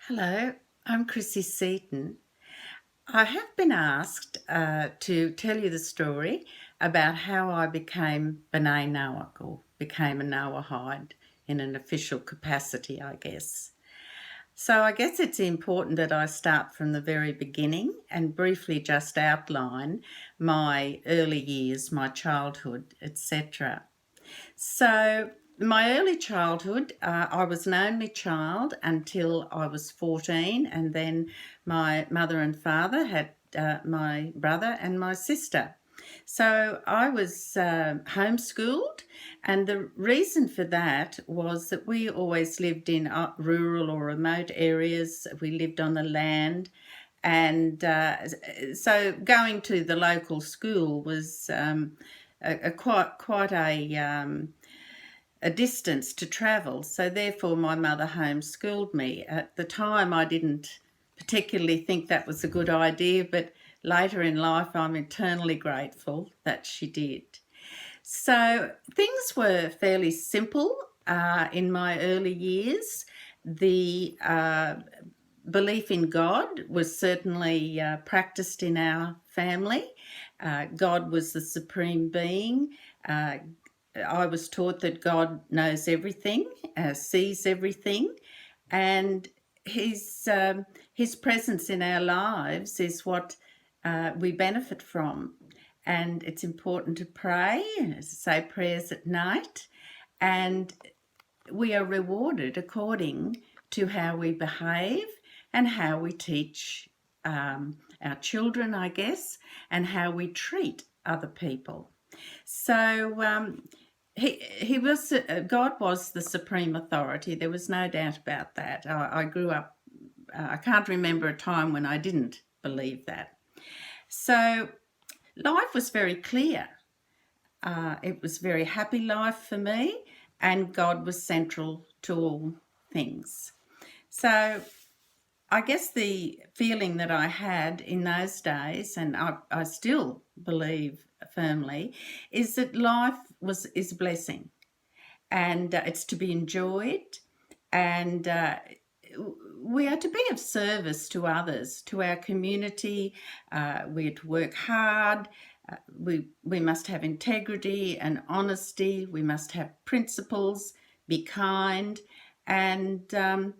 Hello, I'm Chrissy Seaton. I have been asked to tell you the story about how I became B'nai Noach, or became a Noahide in an official capacity, I guess. So I guess it's important that I start from the very beginning and briefly just outline my early years, my childhood, etc. So, my early childhood, I was an only child until I was 14, and then my mother and father had my brother and my sister. So I was homeschooled, and the reason for that was that we always lived in rural or remote areas. We lived on the land, and so going to the local school was quite a distance to travel. So therefore, my mother homeschooled me. At the time, I didn't particularly think that was a good idea, but later in life, I'm eternally grateful that she did. So things were fairly simple in my early years. The belief in God was certainly practiced in our family. God was the supreme being. I was taught that God knows everything, sees everything, and His presence in our lives is what we benefit from. And it's important to pray, say prayers at night, and we are rewarded according to how we behave and how we teach our children, I guess, and how we treat other people. So God was the supreme authority. There was no doubt about that. I grew up. I can't remember a time when I didn't believe that. So life was very clear. It was a very happy life for me, and God was central to all things. So I guess the feeling that I had in those days, and I still believe firmly, is that life is a blessing, and it's to be enjoyed, and we are to be of service to others, to our community. We are to work hard. We must have integrity and honesty. We must have principles, be kind, and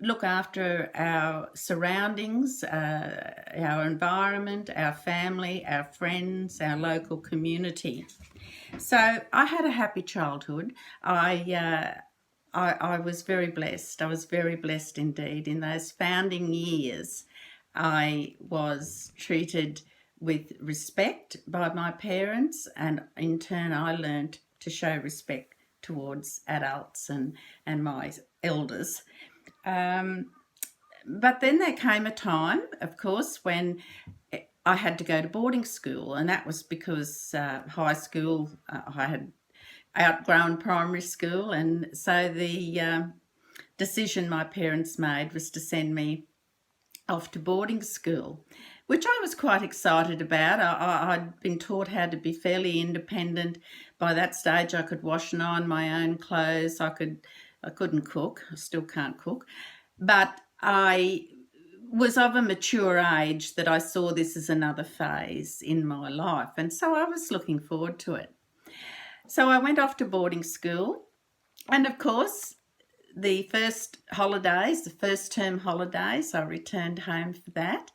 look after our surroundings, our environment, our family, our friends, our local community. So I had a happy childhood. I was very blessed. I was very blessed indeed. In those founding years, I was treated with respect by my parents, and in turn, I learnt to show respect towards adults and my elders. But then there came a time, of course, when I had to go to boarding school, and that was because high school, I had outgrown primary school, and so the decision my parents made was to send me off to boarding school, which I was quite excited about. I'd been taught how to be fairly independent. By that stage, I could wash and iron my own clothes. I couldn't cook. I still can't cook, but I was of a mature age that I saw this as another phase in my life, and so I was looking forward to it. So I went off to boarding school, and of course, the first holidays, the first term holidays, I returned home for that.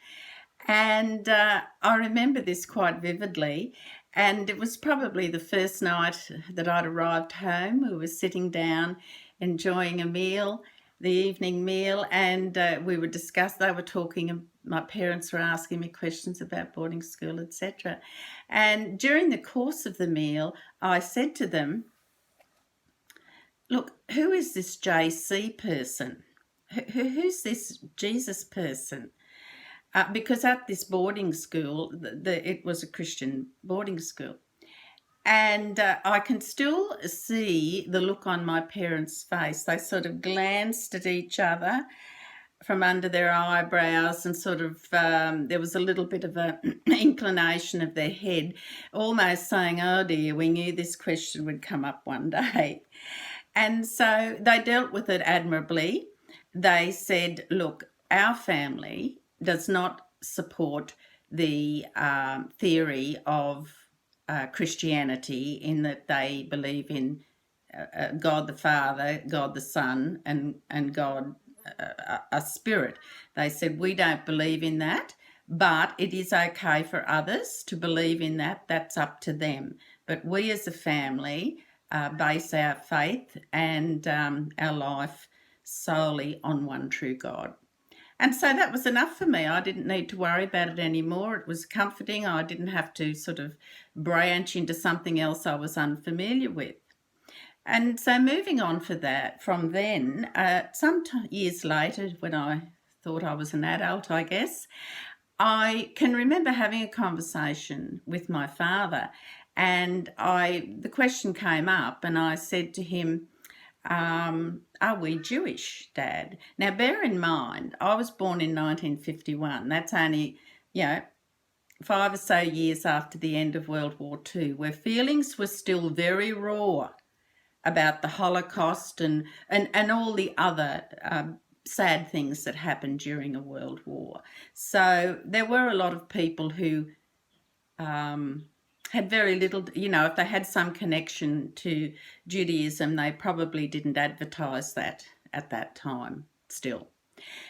And I remember this quite vividly. And it was probably the first night that I'd arrived home. We were sitting down, enjoying a meal, the evening meal, and they were talking, my parents were asking me questions about boarding school, etc. And during the course of the meal, I said to them, look, who is this JC person? Who's this Jesus person? Because at this boarding school, it was a Christian boarding school. And I can still see the look on my parents' face. They sort of glanced at each other from under their eyebrows, and sort of there was a little bit of an inclination of their head, almost saying, oh dear, we knew this question would come up one day. And so they dealt with it admirably. They said, look, our family does not support the theory of Christianity, in that they believe in God the Father, God the Son, and God a spirit. They said, we don't believe in that, but it is okay for others to believe in that. That's up to them. But we as a family base our faith and our life solely on one true God. And so that was enough for me. I didn't need to worry about it anymore. It was comforting. I didn't have to sort of branch into something else I was unfamiliar with. And so moving on from then, some years later, when I thought I was an adult, I guess, I can remember having a conversation with my father, and the question came up, and I said to him, are we Jewish, Dad? Now, bear in mind, I was born in 1951. That's only, 5 or so years after the end of World War II, where feelings were still very raw about the Holocaust and all the other sad things that happened during a world war. So there were a lot of people who had very little, if they had some connection to Judaism, they probably didn't advertise that at that time still.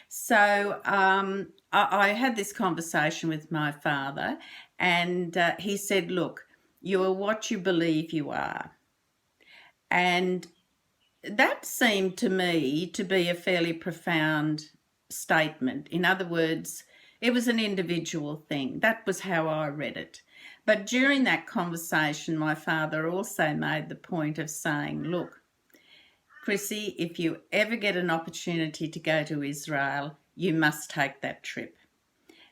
So I had this conversation with my father, and he said, look, you are what you believe you are. And that seemed to me to be a fairly profound statement. In other words, it was an individual thing. That was how I read it. But during that conversation, my father also made the point of saying, look, Chrissy, if you ever get an opportunity to go to Israel, you must take that trip.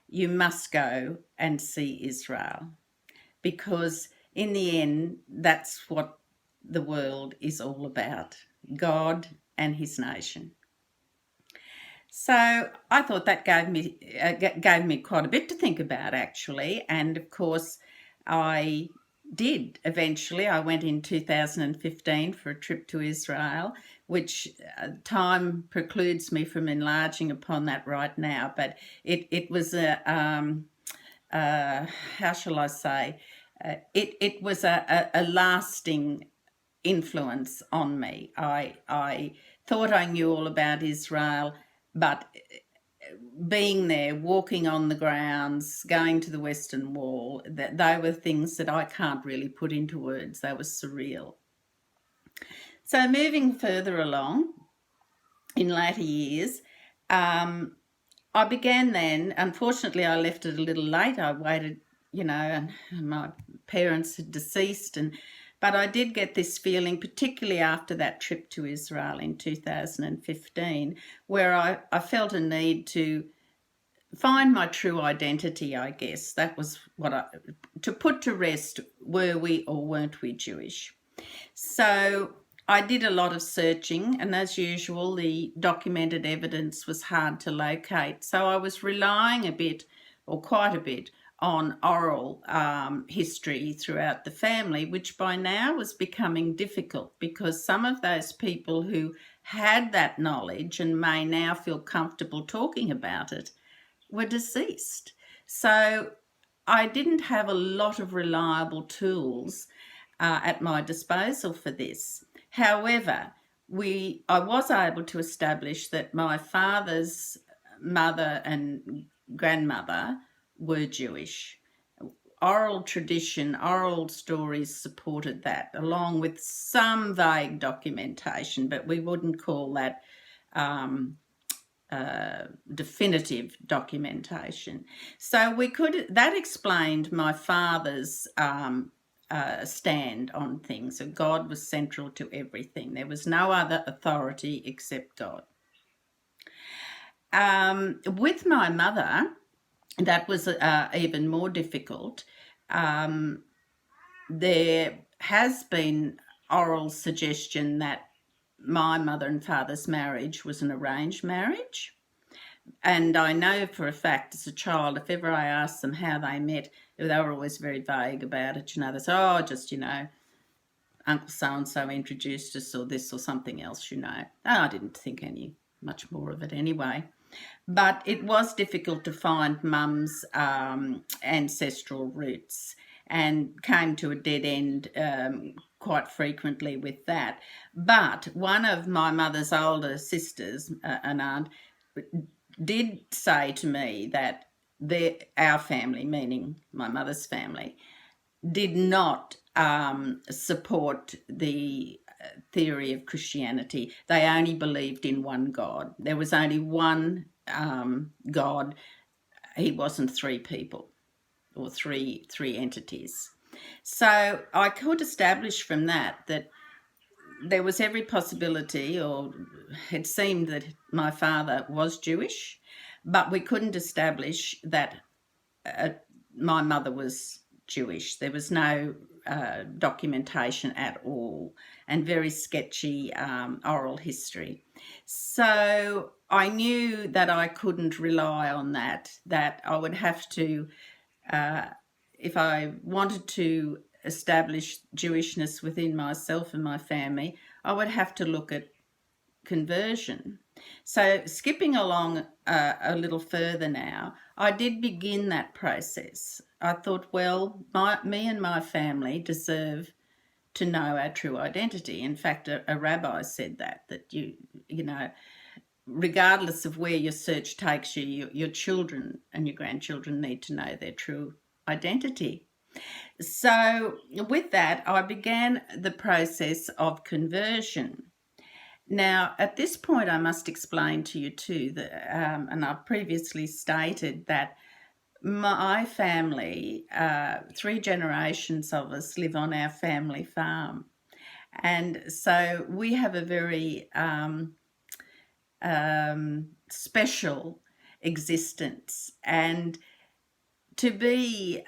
You must go and see Israel, because in the end, that's what the world is all about, God and his nation. So I thought that gave me quite a bit to think about, actually. And of course, I did eventually. I went in 2015 for a trip to Israel, which time precludes me from enlarging upon that right now. But it was how shall I say? It was a lasting influence on me. I thought I knew all about Israel, but being there, walking on the grounds, going to the Western Wall, they were things that I can't really put into words. They were surreal. So moving further along in later years, I began then. Unfortunately, I left it a little late. I waited, and my parents had deceased, but I did get this feeling, particularly after that trip to Israel in 2015, where I felt a need to find my true identity, I guess. That was to put to rest, were we or weren't we Jewish? So I did a lot of searching, and as usual, the documented evidence was hard to locate. So I was relying a bit, or quite a bit, on oral history throughout the family, which by now was becoming difficult because some of those people who had that knowledge and may now feel comfortable talking about it were deceased. So I didn't have a lot of reliable tools at my disposal for this. However, I was able to establish that my father's mother and grandmother were Jewish. Oral tradition, oral stories supported that, along with some vague documentation, but we wouldn't call that definitive documentation. So that explained my father's stand on things. So God was central to everything. There was no other authority except God. With my mother, that was even more difficult. There has been oral suggestion that my mother and father's marriage was an arranged marriage. And I know for a fact as a child, if ever I asked them how they met, they were always very vague about it. They said, oh, just, Uncle so-and-so introduced us or this or something else, And I didn't think any much more of it anyway. But it was difficult to find mum's ancestral roots, and came to a dead end quite frequently with that. But one of my mother's older sisters, an aunt, did say to me that our family, meaning my mother's family, did not support the theory of Christianity. They only believed in one God. There was only one God. He wasn't three people or three entities. So I could establish from that there was every possibility, or it seemed that my father was Jewish, but we couldn't establish that my mother was Jewish. There was no documentation at all, and very sketchy oral history. So I knew that I couldn't rely on that I would have to, if I wanted to establish Jewishness within myself and my family, I would have to look at conversion. So skipping along a little further now, I did begin that process. I thought, well, me and my family deserve to know our true identity. In fact, a rabbi said that you know, regardless of where your search takes you, your children and your grandchildren need to know their true identity. So with that, I began the process of conversion. Now, at this point, I must explain to you too that, and I've previously stated that my family, 3 generations of us, live on our family farm, and so we have a very special existence. And to be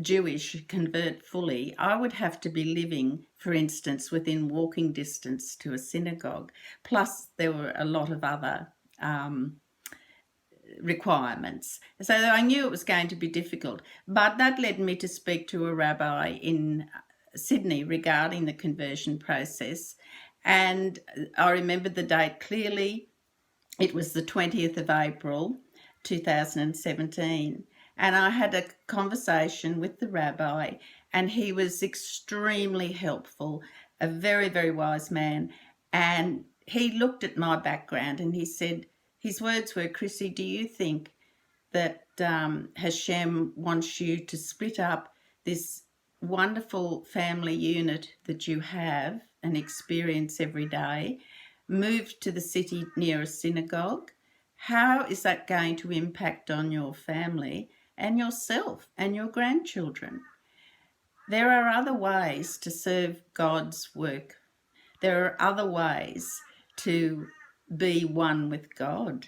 Jewish, convert fully, I would have to be living, for instance, within walking distance to a synagogue. Plus, there were a lot of other requirements. So I knew it was going to be difficult. But that led me to speak to a rabbi in Sydney regarding the conversion process. And I remember the date clearly. It was the 20th of April, 2017. And I had a conversation with the rabbi, and he was extremely helpful, a very, very wise man. And he looked at my background and he said, his words were, Chrissy, do you think that Hashem wants you to split up this wonderful family unit that you have and experience every day, move to the city near a synagogue? How is that going to impact on your family and yourself and your grandchildren? There are other ways to serve God's work. There are other ways to be one with God.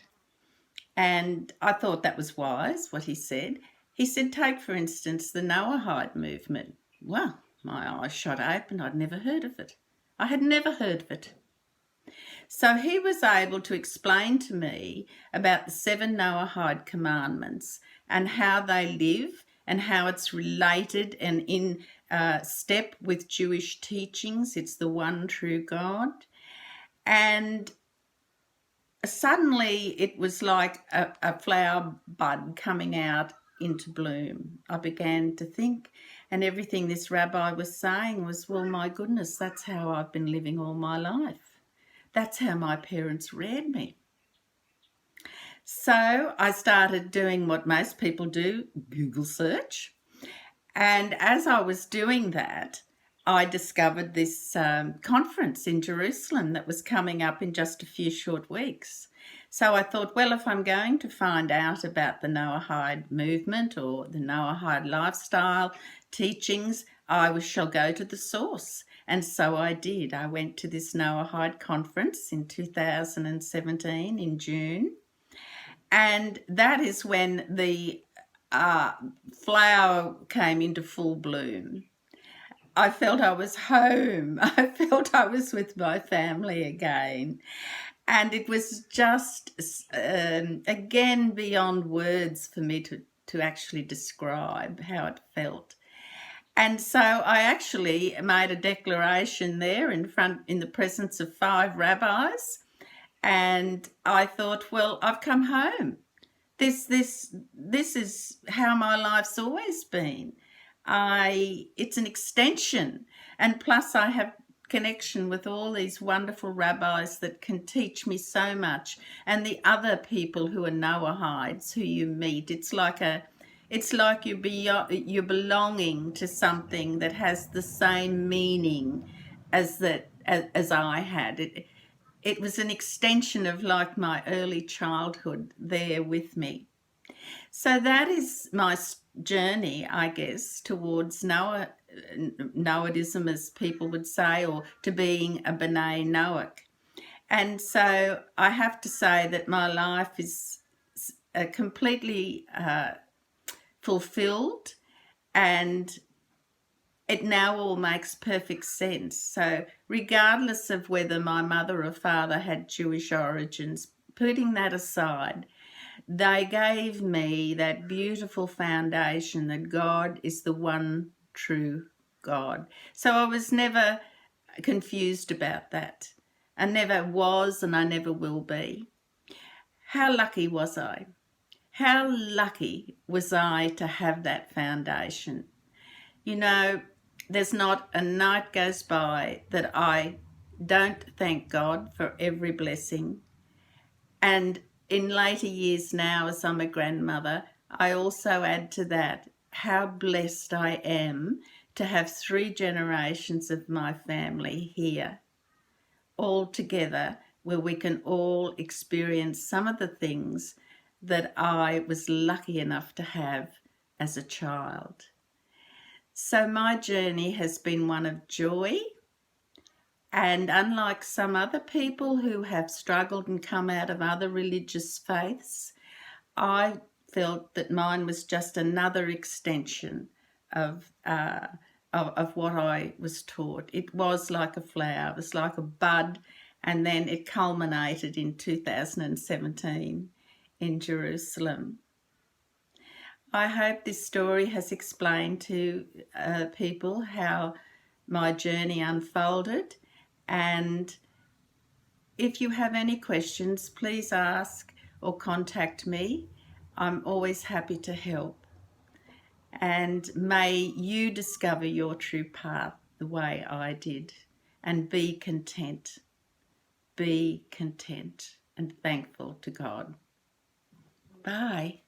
And I thought that was wise, what he said. He said, take, for instance, the Noahide movement. Well, my eyes shot open. I'd never heard of it. I had never heard of it. So he was able to explain to me about the 7 Noahide commandments and how they live and how it's related and in step with Jewish teachings. It's the one true God. And suddenly it was like a flower bud coming out into bloom. I began to think, and everything this rabbi was saying was, well, my goodness, that's how I've been living all my life. That's how my parents reared me. So I started doing what most people do, Google search. And as I was doing that, I discovered this conference in Jerusalem that was coming up in just a few short weeks. So I thought, well, if I'm going to find out about the Noahide movement or the Noahide lifestyle teachings, I shall go to the source. And so I did. I went to this Noahide conference in 2017 in June. And that is when the flower came into full bloom. I felt I was home. I felt I was with my family again. And it was just, again, beyond words for me to actually describe how it felt. And so I actually made a declaration there in the presence of 5 rabbis. And I thought, well, I've come home. This is how my life's always been. It's an extension, and plus I have connection with all these wonderful rabbis that can teach me so much, and the other people who are Noahides who you meet. It's like you're belonging to something that has the same meaning as I had. It was an extension of like my early childhood there with me. So that is my journey, I guess, towards Noahidism, as people would say, or to being a B'nai Noach. And so I have to say that my life is completely fulfilled, and it now all makes perfect sense. So regardless of whether my mother or father had Jewish origins, putting that aside, they gave me that beautiful foundation that God is the one true God. So I was never confused about that. I never was, and I never will be. How lucky was I? How lucky was I to have that foundation? You know, there's not a night goes by that I don't thank God for every blessing. And in later years now, as I'm a grandmother, I also add to that how blessed I am to have 3 generations of my family here, all together, where we can all experience some of the things that I was lucky enough to have as a child. So my journey has been one of joy, and unlike some other people who have struggled and come out of other religious faiths, I felt that mine was just another extension of what I was taught. It was like a flower, it was like a bud, and then it culminated in 2017 in Jerusalem. I hope this story has explained to people how my journey unfolded, and if you have any questions, please ask or contact me. I'm always happy to help. And may you discover your true path the way I did, and be content. Be content and thankful to God. Bye.